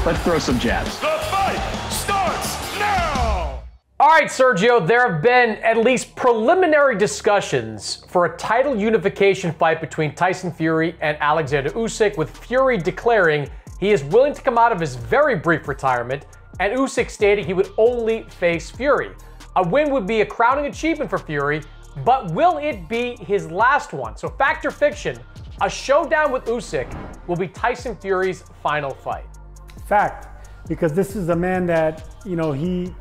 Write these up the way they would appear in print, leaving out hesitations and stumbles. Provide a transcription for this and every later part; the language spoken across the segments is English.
Let's throw some jabs. The fight starts now! All right, Sergio, there have been at least preliminary discussions for a title unification fight between Tyson Fury and Oleksandr Usyk, with Fury declaring he is willing to come out of his very brief retirement, and Usyk stating he would only face Fury. A win would be a crowning achievement for Fury, but will it be his last one? So fact or fiction, a showdown with Usyk will be Tyson Fury's final fight. Fact, because this is a man that, you know, he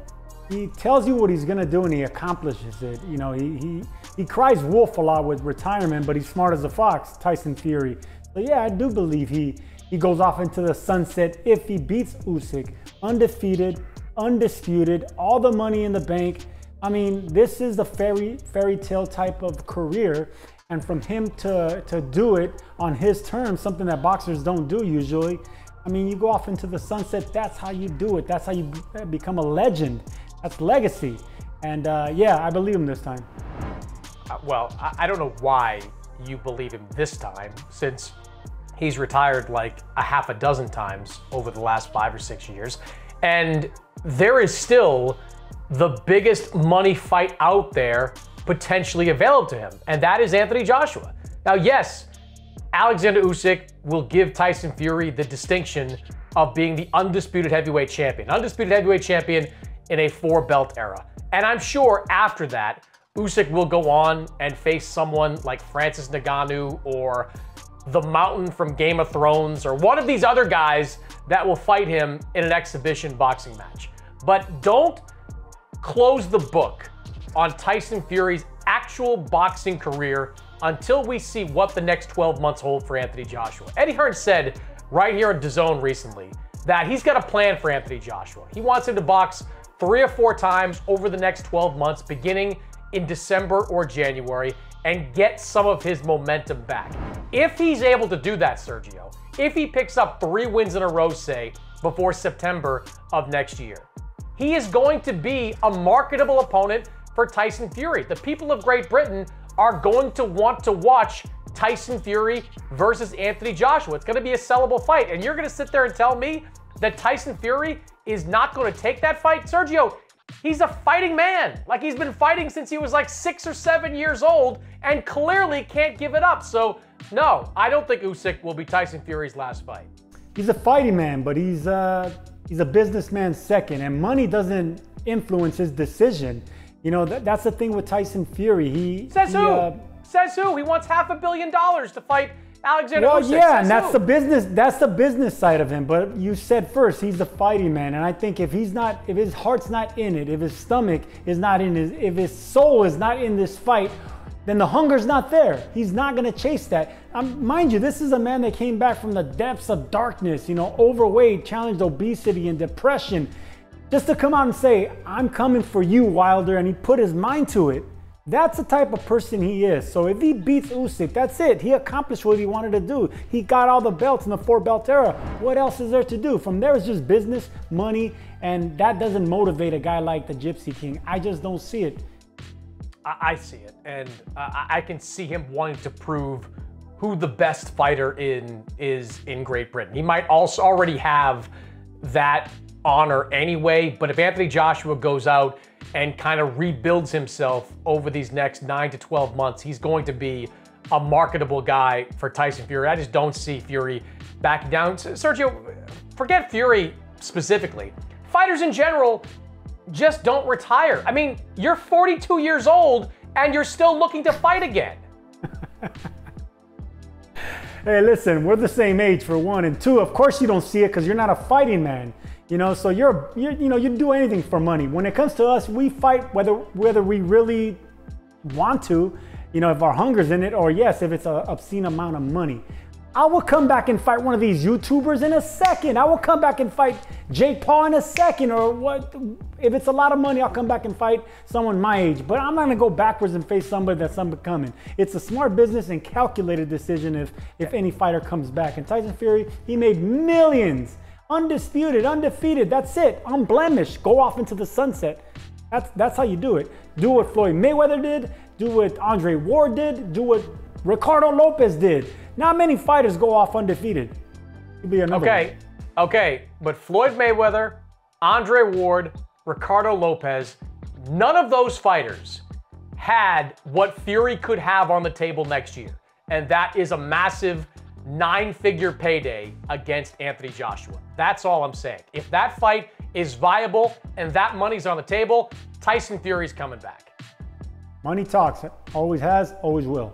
tells you what he's gonna do and he accomplishes it. You know, he cries wolf a lot with retirement, but he's smart as a fox, Tyson Fury. So yeah, I do believe he goes off into the sunset if he beats Usyk, undefeated, undisputed, all the money in the bank. I mean, this is the fairy tale type of career, and from him to do it on his terms, something that boxers don't do usually. I mean, you go off into the sunset, that's how you do it. That's how you become a legend. That's legacy. And yeah, I believe him this time. Well, I don't know why you believe him this time, since he's retired like a half a dozen times over the last 5 or 6 years. And there is still the biggest money fight out there potentially available to him, and that is Anthony Joshua. Now, yes, Oleksandr Usyk will give Tyson Fury the distinction of being the undisputed heavyweight champion. Undisputed heavyweight champion in a 4-belt era. And I'm sure after that, Usyk will go on and face someone like Francis Ngannou or the Mountain from Game of Thrones or one of these other guys that will fight him in an exhibition boxing match. But don't close the book on Tyson Fury's actual boxing career until we see what the next 12 months hold for Anthony Joshua. Eddie Hearn said right here on DAZN recently that he's got a plan for Anthony Joshua. He wants him to box 3 or 4 times over the next 12 months, beginning in December or January, and get some of his momentum back. If he's able to do that, Sergio, if he picks up 3 wins in a row, say, before September of next year, he is going to be a marketable opponent for Tyson Fury. The people of Great Britain are going to want to watch Tyson Fury versus Anthony Joshua. It's going to be a sellable fight. And you're going to sit there and tell me that Tyson Fury is not going to take that fight? Sergio, he's a fighting man. Like, he's been fighting since he was like 6 or 7 years old and clearly can't give it up. So, no, I don't think Usyk will be Tyson Fury's last fight. He's a fighting man, but he's a businessman second, and money doesn't influence his decision. You know, that's the thing with Tyson Fury. Says who? Says who? He wants $500 million to fight Oleksandr Usyk. Well, yeah, and that's the business side of him. But you said first, he's a fighting man, and I think if his heart's not in it, if his stomach is not in if his soul is not in this fight, then the hunger's not there. He's not going to chase that. Mind you, this is a man that came back from the depths of darkness, you know, overweight, challenged obesity and depression, just to come out and say, I'm coming for you, Wilder, and he put his mind to it. That's the type of person he is. So if he beats Usyk, that's it. He accomplished what he wanted to do. He got all the belts in the 4-belt era. What else is there to do? From there, it's just business, money, and that doesn't motivate a guy like the Gypsy King. I just don't see it. I see it, and I can see him wanting to prove who the best fighter is in Great Britain. He might also already have that honor anyway, but if Anthony Joshua goes out and kind of rebuilds himself over these next 9 to 12 months, he's going to be a marketable guy for Tyson Fury. I just don't see Fury backing down. Sergio, forget Fury specifically. Fighters in general just don't retire. I mean, you're 42 years old and you're still looking to fight again. Hey, listen, we're the same age for one, and two, of course you don't see it because you're not a fighting man. You know, so you do anything for money. When it comes to us, we fight whether we really want to, you know, if our hunger's in it, or yes, if it's an obscene amount of money. I will come back and fight one of these YouTubers in a second. I will come back and fight Jake Paul in a second, or what? If it's a lot of money, I'll come back and fight someone my age. But I'm not gonna go backwards and face somebody that's unbecoming. It's a smart business and calculated decision if any fighter comes back. And Tyson Fury, he made millions. Undisputed, undefeated, that's it. Unblemished, go off into the sunset. That's how you do it. Do what Floyd Mayweather did, do what Andre Ward did, do what Ricardo Lopez did. Not many fighters go off undefeated. Could be another Okay, one. Okay, but Floyd Mayweather, Andre Ward, Ricardo Lopez, none of those fighters had what Fury could have on the table next year. And that is a massive 9-figure payday against Anthony Joshua. That's all I'm saying. If that fight is viable and that money's on the table, Tyson Fury's coming back. Money talks. Always has, always will.